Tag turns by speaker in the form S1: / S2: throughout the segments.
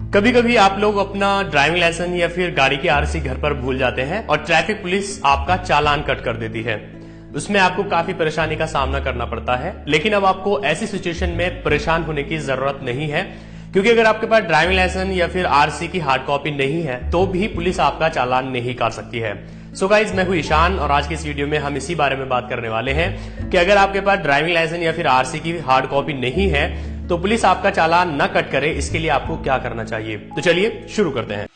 S1: कभी कभी आप लोग अपना ड्राइविंग लाइसेंस या फिर गाड़ी की आरसी घर पर भूल जाते हैं और ट्रैफिक पुलिस आपका चालान कट कर देती है। उसमें आपको काफी परेशानी का सामना करना पड़ता है, लेकिन अब आपको ऐसी सिचुएशन में परेशान होने की जरूरत नहीं है, क्योंकि अगर आपके पास ड्राइविंग लाइसेंस या फिर आरसी की हार्ड कॉपी नहीं है तो भी पुलिस आपका चालान नहीं काट सकती है। सो गाइज, मैं हूं ईशान और आज की इस वीडियो में हम इसी बारे में बात करने वाले हैं कि अगर आपके पास ड्राइविंग लाइसेंस या फिर आरसी की हार्ड कॉपी नहीं है तो पुलिस आपका चालान न कट करे, इसके लिए आपको क्या करना चाहिए। तो चलिए शुरू करते हैं।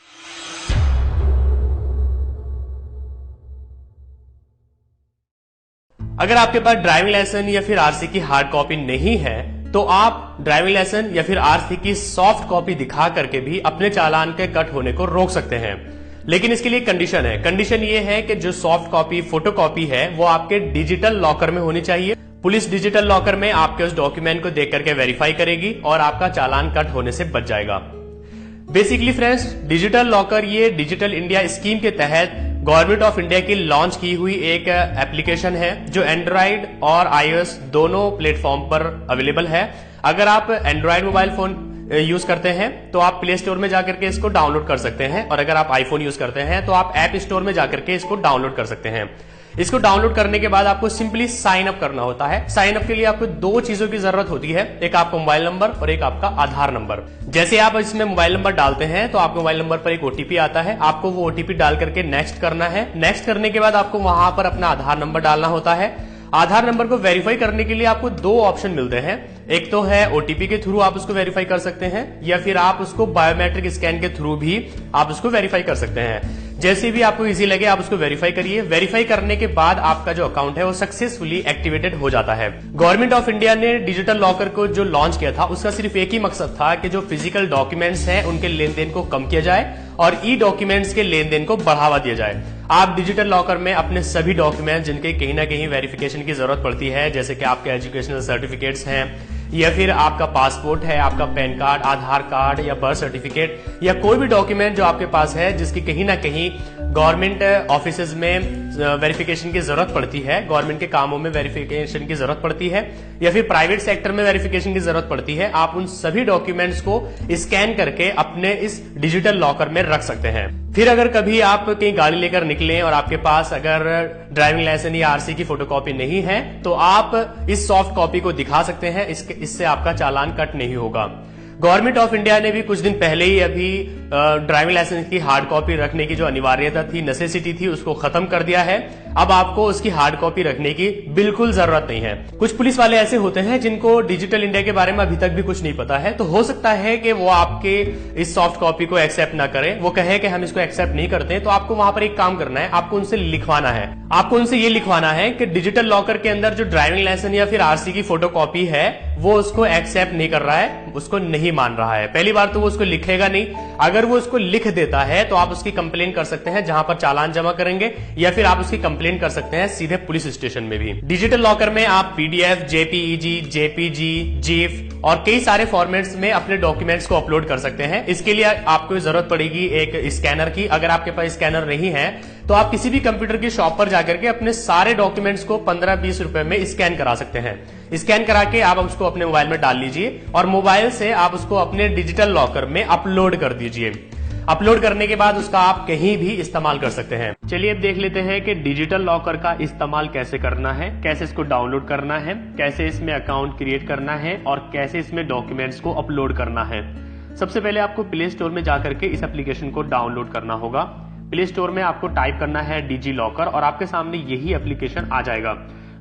S1: अगर आपके पास ड्राइविंग लाइसेंस या फिर आरसी की हार्ड कॉपी नहीं है तो आप ड्राइविंग लाइसेंस या फिर आरसी की सॉफ्ट कॉपी दिखा करके भी अपने चालान के कट होने को रोक सकते हैं। लेकिन इसके लिए कंडीशन है। कंडीशन ये है कि जो सॉफ्ट कॉपी फोटो कॉपी है वो आपके डिजिटल लॉकर में होनी चाहिए। पुलिस डिजिटल लॉकर में आपके उस डॉक्यूमेंट को देख करके वेरीफाई करेगी और आपका चालान कट होने से बच जाएगा। बेसिकली फ्रेंड्स, डिजिटल लॉकर ये डिजिटल इंडिया स्कीम के तहत गवर्नमेंट ऑफ इंडिया की लॉन्च की हुई एक एप्लीकेशन है जो एंड्रॉइड और आईओएस दोनों प्लेटफॉर्म पर अवेलेबल है। अगर आप एंड्रॉइड मोबाइल फोन यूज करते हैं तो आप प्ले स्टोर में जाकर के इसको डाउनलोड कर सकते हैं, और अगर आप आईफोन यूज करते हैं तो आप ऐप स्टोर में जाकर के इसको डाउनलोड कर सकते हैं। इसको डाउनलोड करने के बाद आपको सिंपली साइन अप करना होता है। साइन अप के लिए आपको दो चीजों की जरूरत होती है, एक आपका मोबाइल नंबर और एक आपका आधार नंबर। जैसे आप इसमें मोबाइल नंबर डालते हैं तो आपके मोबाइल नंबर पर एक ओटीपी आता है, आपको वो ओटीपी डाल करके नेक्स्ट करना है। नेक्स्ट करने के बाद आपको वहां पर अपना आधार नंबर डालना होता है। आधार नंबर को वेरीफाई करने के लिए आपको दो ऑप्शन मिलते हैं, एक तो है ओटीपी के थ्रू आप उसको वेरीफाई कर सकते हैं, या फिर आप उसको बायोमेट्रिक स्कैन के थ्रू भी आप उसको वेरीफाई कर सकते हैं। जैसे भी आपको इजी लगे आप उसको वेरीफाई करिए। वेरीफाई करने के बाद आपका जो अकाउंट है वो सक्सेसफुली एक्टिवेटेड हो जाता है। गवर्नमेंट ऑफ इंडिया ने डिजिटल लॉकर को जो लॉन्च किया था उसका सिर्फ एक ही मकसद था कि जो फिजिकल डॉक्यूमेंट्स हैं उनके लेन देन को कम किया जाए और ई डॉक्यूमेंट्स के लेन देन को बढ़ावा दिया जाए। आप डिजिटल लॉकर में अपने सभी डॉक्यूमेंट जिनके कहीं ना कहीं वेरिफिकेशन की जरूरत पड़ती है, जैसे कि आपके एजुकेशनल सर्टिफिकेट्स हैं या फिर आपका पासपोर्ट है, आपका पैन कार्ड, आधार कार्ड या बर्थ सर्टिफिकेट या कोई भी डॉक्यूमेंट जो आपके पास है जिसकी कहीं ना कहीं गवर्नमेंट ऑफिसेज में वेरिफिकेशन की जरूरत पड़ती है, गवर्नमेंट के कामों में वेरिफिकेशन की जरूरत पड़ती है या फिर प्राइवेट सेक्टर में वेरिफिकेशन की जरूरत पड़ती है, आप उन सभी डॉक्यूमेंट्स को स्कैन करके अपने इस डिजिटल लॉकर में रख सकते हैं। फिर अगर कभी आप कहीं गाड़ी लेकर निकलें और आपके पास अगर ड्राइविंग लाइसेंस या आरसी की फोटोकॉपी नहीं है तो आप इस सॉफ्ट कॉपी को दिखा सकते हैं, इससे आपका चालान कट नहीं होगा। गवर्नमेंट ऑफ इंडिया ने भी कुछ दिन पहले ही अभी ड्राइविंग लाइसेंस की हार्ड कॉपी रखने की जो अनिवार्यता थी, नेसेसिटी थी, उसको खत्म कर दिया है। अब आपको उसकी हार्ड कॉपी रखने की बिल्कुल जरूरत नहीं है। कुछ पुलिस वाले ऐसे होते हैं जिनको डिजिटल इंडिया के बारे में अभी तक भी कुछ नहीं पता है, तो हो सकता है कि वो आपके इस सॉफ्ट कॉपी को एक्सेप्ट ना करें, वो कहे कि हम इसको एक्सेप्ट नहीं करते। तो आपको वहां पर एक काम करना है, आपको उनसे लिखवाना है। आपको उनसे ये लिखवाना है कि डिजिटल लॉकर के अंदर जो ड्राइविंग लाइसेंस या फिर आरसी की फोटो कॉपी है वो उसको एक्सेप्ट नहीं कर रहा है, उसको नहीं मान रहा है। पहली बार तो वो उसको लिखेगा नहीं, अगर वो उसको लिख देता है तो आप उसकी कंप्लेन कर सकते हैं जहां पर चालान जमा करेंगे, या फिर आप उसकी कंप्लेन कर सकते हैं सीधे पुलिस स्टेशन में भी। डिजिटल लॉकर में आप पीडीएफ, जेपीईजी, जेपीजी, जीफ और कई सारे फॉर्मेट्स में अपने डॉक्यूमेंट्स को अपलोड कर सकते हैं। इसके लिए आपको जरूरत पड़ेगी एक स्कैनर की। अगर आपके पास स्कैनर नहीं है तो आप किसी भी कंप्यूटर की शॉप पर जाकर के अपने सारे डॉक्यूमेंट्स को 15-20 रुपए में स्कैन करा सकते हैं। स्कैन करा के आप उसको अपने मोबाइल में डाल लीजिए और मोबाइल से आप उसको अपने डिजिटल लॉकर में अपलोड कर दीजिए। अपलोड करने के बाद उसका आप कहीं भी इस्तेमाल कर सकते हैं। चलिए अब देख लेते हैं कि डिजिटल लॉकर का इस्तेमाल कैसे करना है, कैसे इसको डाउनलोड करना है, कैसे इसमें अकाउंट क्रिएट करना है और कैसे इसमें डॉक्यूमेंट्स को अपलोड करना है। सबसे पहले आपको प्ले स्टोर में जाकर के इस एप्लीकेशन को डाउनलोड करना होगा। प्ले स्टोर में आपको टाइप करना है डिजी लॉकर और आपके सामने यही एप्लीकेशन आ जाएगा।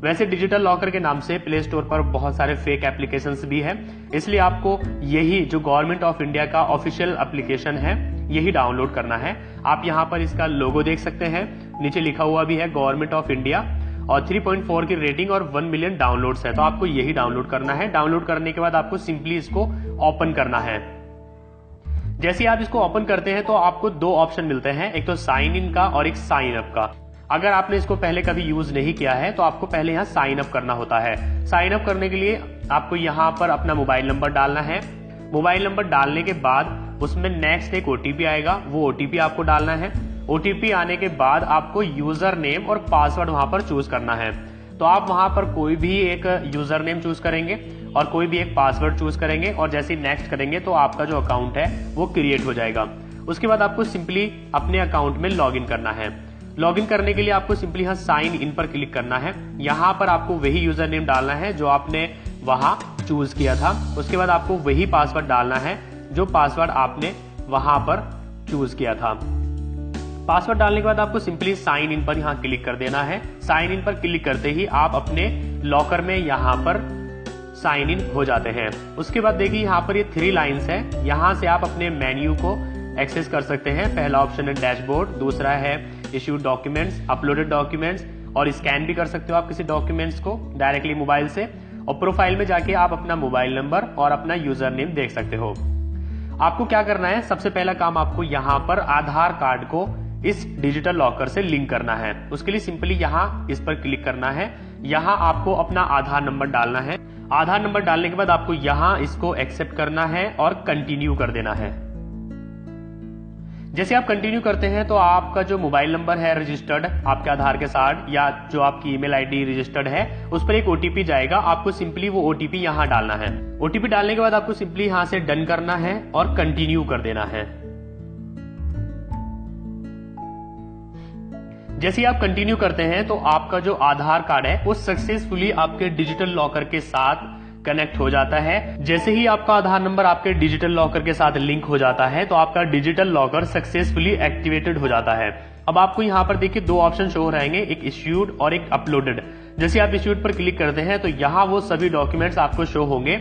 S1: वैसे डिजिटल लॉकर के नाम से प्ले स्टोर पर बहुत सारे फेक एप्लीकेशंस भी हैं, इसलिए आपको यही जो गवर्नमेंट ऑफ इंडिया का ऑफिशियल एप्लीकेशन है यही डाउनलोड करना है। आप यहाँ पर इसका लोगो देख सकते हैं, नीचे लिखा हुआ भी है गवर्नमेंट ऑफ इंडिया और 3.4 की रेटिंग और 1 मिलियन डाउनलोड्स है, तो आपको यही डाउनलोड करना है। डाउनलोड करने के बाद आपको सिंपली इसको ओपन करना है। जैसे आप इसको ओपन करते हैं तो आपको दो ऑप्शन मिलते हैं, एक तो साइन इन का और एक साइन अप का। अगर आपने इसको पहले कभी यूज नहीं किया है तो आपको पहले यहाँ साइन अप करना होता है। साइन अप करने के लिए आपको यहाँ पर अपना मोबाइल नंबर डालना है। मोबाइल नंबर डालने के बाद उसमें नेक्स्ट एक ओटीपी आएगा, वो ओटीपी आपको डालना है। ओटीपी आने के बाद आपको यूजर नेम और पासवर्ड वहां पर चूज करना है। तो आप वहां पर कोई भी एक यूजर नेम चूज करेंगे, और कोई भी एक पासवर्ड चूज करेंगे और जैसे ही नेक्स्ट करेंगे तो आपका जो अकाउंट है वो क्रिएट हो जाएगा। उसके बाद आपको सिंपली अपने अकाउंट में लॉग इन करना है। लॉग इन करने के लिए आपको सिंपली यहाँ साइन इन पर क्लिक करना है। यहाँ पर आपको वही यूजर नेम डालना है जो आपने वहां चूज किया था। उसके बाद आपको वही पासवर्ड डालना है जो पासवर्ड आपने वहां पर चूज किया था। पासवर्ड डालने के बाद आपको सिंपली साइन इन पर यहाँ क्लिक कर देना है। साइन इन पर क्लिक करते ही आप अपने लॉकर में यहाँ पर साइन इन हो जाते हैं। उसके बाद देखिए यहाँ पर ये 3 लाइन्स है, यहाँ से आप अपने मेन्यू को एक्सेस कर सकते हैं। पहला ऑप्शन है डैशबोर्ड, दूसरा है इश्यूड डॉक्यूमेंट्स, अपलोडेड डॉक्यूमेंट्स, और स्कैन भी कर सकते हो आप किसी डॉक्यूमेंट्स को डायरेक्टली मोबाइल से, और प्रोफाइल में जाके आप अपना मोबाइल नंबर और अपना यूजर नेम देख सकते हो। आपको क्या करना है, सबसे पहला काम आपको यहाँ पर आधार कार्ड को इस डिजिटल लॉकर से लिंक करना है। उसके लिए सिंपली यहाँ इस पर क्लिक करना है। यहाँ आपको अपना आधार नंबर डालना है। आधार नंबर डालने के बाद आपको यहाँ इसको एक्सेप्ट करना है और कंटिन्यू कर देना है। जैसे आप कंटिन्यू करते हैं तो आपका जो मोबाइल नंबर है रजिस्टर्ड आपके आधार के साथ, या जो आपकी ईमेल आईडी रजिस्टर्ड है, उस पर एक ओटीपी जाएगा। आपको सिंपली वो ओटीपी यहाँ डालना है। ओटीपी डालने के बाद आपको सिंपली यहाँ से डन करना है और कंटिन्यू कर देना है। जैसे ही आप कंटिन्यू करते हैं तो आपका जो आधार कार्ड है वो सक्सेसफुली आपके डिजिटल लॉकर के साथ कनेक्ट हो जाता है। जैसे ही आपका आधार नंबर आपके डिजिटल लॉकर के साथ लिंक हो जाता है तो आपका डिजिटल लॉकर सक्सेसफुली एक्टिवेटेड हो जाता है। अब आपको यहाँ पर देखिए 2 ऑप्शन शो हो रहेंगे, एक इश्यूड और एक अपलोडेड। जैसे आप इश्यूड पर क्लिक करते हैं तो यहाँ वो सभी डॉक्यूमेंट्स आपको शो होंगे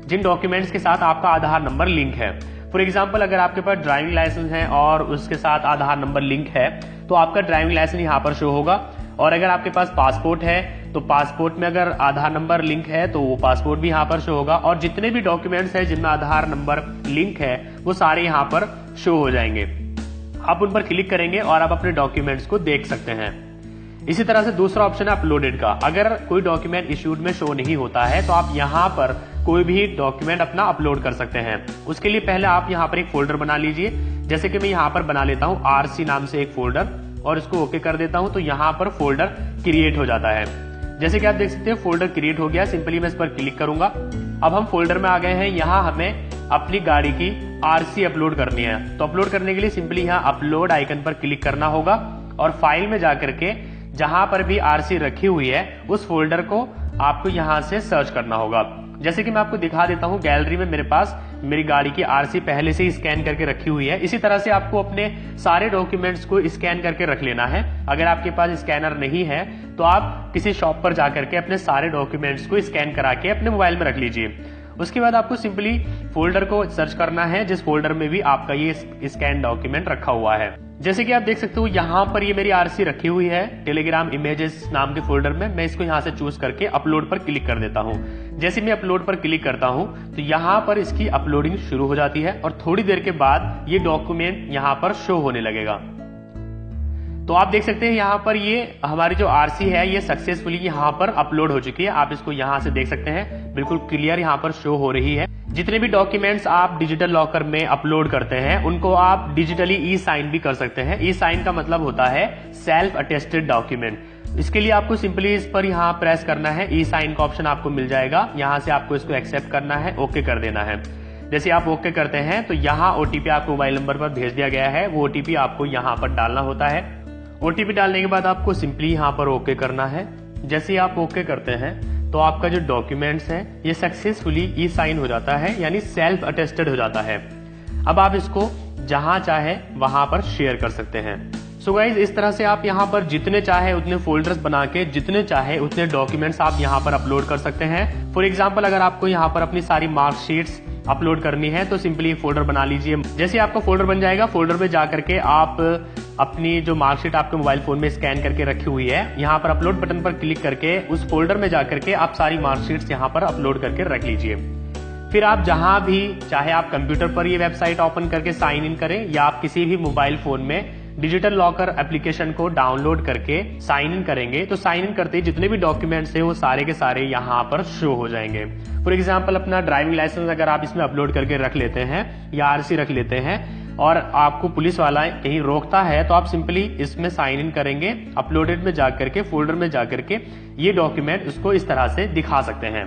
S1: जिन डॉक्यूमेंट्स के साथ आपका आधार नंबर लिंक है। फॉर एग्जाम्पल, अगर आपके पास ड्राइविंग लाइसेंस है और उसके साथ आधार नंबर लिंक है तो आपका ड्राइविंग लाइसेंस यहाँ पर शो होगा, और अगर आपके पास पासपोर्ट है तो पासपोर्ट में अगर आधार नंबर लिंक है तो वो पासपोर्ट भी यहाँ पर शो होगा, और जितने भी डॉक्यूमेंट्स हैं जिनमें आधार नंबर लिंक है वो सारे यहाँ पर शो हो जाएंगे। आप उन पर क्लिक करेंगे और आप अपने डॉक्यूमेंट्स को देख सकते हैं। इसी तरह से दूसरा ऑप्शन है अपलोडेड का। अगर कोई डॉक्यूमेंट इश्यूड में शो नहीं होता है तो आप यहाँ पर कोई भी डॉक्यूमेंट अपना अपलोड कर सकते हैं। उसके लिए पहले आप यहाँ पर एक फोल्डर बना लीजिए। जैसे कि मैं यहाँ पर बना लेता हूँ आरसी नाम से एक फोल्डर, और इसको ओके कर देता हूं तो यहाँ पर फोल्डर क्रिएट हो जाता है। जैसे कि आप देख सकते हैं फोल्डर क्रिएट हो गया। सिंपली मैं इस पर क्लिक करूंगा। अब हम फोल्डर में आ गए हैं। यहाँ हमें अपनी गाड़ी की आरसी अपलोड करनी है। तो अपलोड करने के लिए सिंपली यहाँ अपलोड आइकन पर क्लिक करना होगा और फाइल में जाकर के जहां पर भी आरसी रखी हुई है उस फोल्डर को आपको यहाँ से सर्च करना होगा। जैसे कि मैं आपको दिखा देता हूं, गैलरी में मेरे पास मेरी गाड़ी की आरसी पहले से ही स्कैन करके रखी हुई है। इसी तरह से आपको अपने सारे डॉक्यूमेंट्स को स्कैन करके रख लेना है। अगर आपके पास स्कैनर नहीं है तो आप किसी शॉप पर जाकर के अपने सारे डॉक्यूमेंट्स को स्कैन करा के अपने मोबाइल में रख लीजिए। उसके बाद आपको सिंपली फोल्डर को सर्च करना है जिस फोल्डर में भी आपका ये स्कैन डॉक्यूमेंट रखा हुआ है। जैसे कि आप देख सकते हो यहाँ पर ये मेरी आरसी रखी हुई है टेलीग्राम इमेजेस नाम के फोल्डर में। मैं इसको यहाँ से चूज करके अपलोड पर क्लिक कर देता हूँ। जैसे मैं अपलोड पर क्लिक करता हूँ तो यहाँ पर इसकी अपलोडिंग शुरू हो जाती है और थोड़ी देर के बाद ये डॉक्यूमेंट यहाँ पर शो होने लगेगा। तो आप देख सकते हैं यहाँ पर ये हमारी जो आरसी है ये सक्सेसफुली यहाँ पर अपलोड हो चुकी है। आप इसको यहाँ से देख सकते हैं, बिल्कुल क्लियर यहाँ पर शो हो रही है। जितने भी डॉक्यूमेंट्स आप डिजिटल लॉकर में अपलोड करते हैं उनको आप डिजिटली ई साइन भी कर सकते हैं। ई साइन का मतलब होता है सेल्फ अटेस्टेड डॉक्यूमेंट। इसके लिए आपको सिंपली इस पर यहाँ प्रेस करना है। ई साइन का ऑप्शन आपको मिल जाएगा। यहाँ से आपको इसको एक्सेप्ट करना है, ओके कर देना है। जैसे आप ओके करते हैं तो यहाँ ओटीपी आपको मोबाइल नंबर पर भेज दिया गया है। वो ओटीपी आपको यहाँ पर डालना होता है। ओटीपी डालने के बाद आपको सिंपली यहाँ पर ओके करना है। जैसे ही आप ओके करते हैं तो आपका जो डॉक्यूमेंट्स है ये सक्सेसफुली ई साइन हो जाता है, यानी सेल्फ अटेस्टेड हो जाता है। अब आप इसको जहां चाहे वहां पर शेयर कर सकते हैं। सो गाइज, इस तरह से आप यहाँ पर जितने चाहे उतने फोल्डर्स बना के जितने चाहे उतने डॉक्यूमेंट्स आप यहाँ पर अपलोड कर सकते हैं। फॉर एग्जाम्पल, अगर आपको यहाँ पर अपनी सारी मार्कशीट्स अपलोड करनी है तो सिंपली फोल्डर बना लीजिए। जैसे आपका फोल्डर बन जाएगा, फोल्डर में जाकर के आप अपनी जो मार्कशीट आपके मोबाइल फोन में स्कैन करके रखी हुई है, यहाँ पर अपलोड बटन पर क्लिक करके उस फोल्डर में जाकर के आप सारी मार्कशीट्स यहाँ पर अपलोड करके रख लीजिए। फिर आप जहां भी चाहे आप कंप्यूटर पर ये वेबसाइट ओपन करके साइन इन करें या आप किसी भी मोबाइल फोन में डिजिटल लॉकर एप्लीकेशन को डाउनलोड करके साइन इन करेंगे तो साइन इन करते ही जितने भी डॉक्यूमेंट्स हैं वो सारे के सारे यहाँ पर शो हो जाएंगे। फॉर एग्जांपल, अपना ड्राइविंग लाइसेंस अगर आप इसमें अपलोड करके रख लेते हैं या आरसी रख लेते हैं और आपको पुलिस वाला कहीं रोकता है तो आप सिंपली इसमें साइन इन करेंगे, अपलोडेड में जाकर के फोल्डर में जाकर के ये डॉक्यूमेंट उसको इस तरह से दिखा सकते हैं।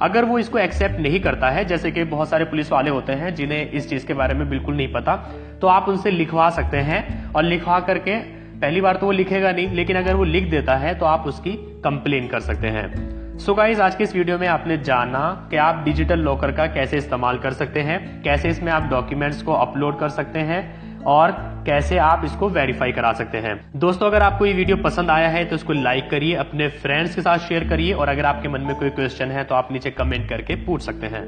S1: अगर वो इसको एक्सेप्ट नहीं करता है, जैसे कि बहुत सारे पुलिस वाले होते हैं जिन्हें इस चीज के बारे में बिल्कुल नहीं पता, तो आप उनसे लिखवा सकते हैं। और लिखवा करके, पहली बार तो वो लिखेगा नहीं, लेकिन अगर वो लिख देता है तो आप उसकी कंप्लेन कर सकते हैं। सो गाइस, आज के इस वीडियो में आपने जाना कि आप डिजिटल लॉकर का कैसे इस्तेमाल कर सकते हैं, कैसे इसमें आप डॉक्यूमेंट्स को अपलोड कर सकते हैं और कैसे आप इसको वेरीफाई करा सकते हैं। दोस्तों, अगर आपको ये वीडियो पसंद आया है तो इसको लाइक करिए, अपने फ्रेंड्स के साथ शेयर करिए, और अगर आपके मन में कोई क्वेश्चन है तो आप नीचे कमेंट करके पूछ सकते हैं।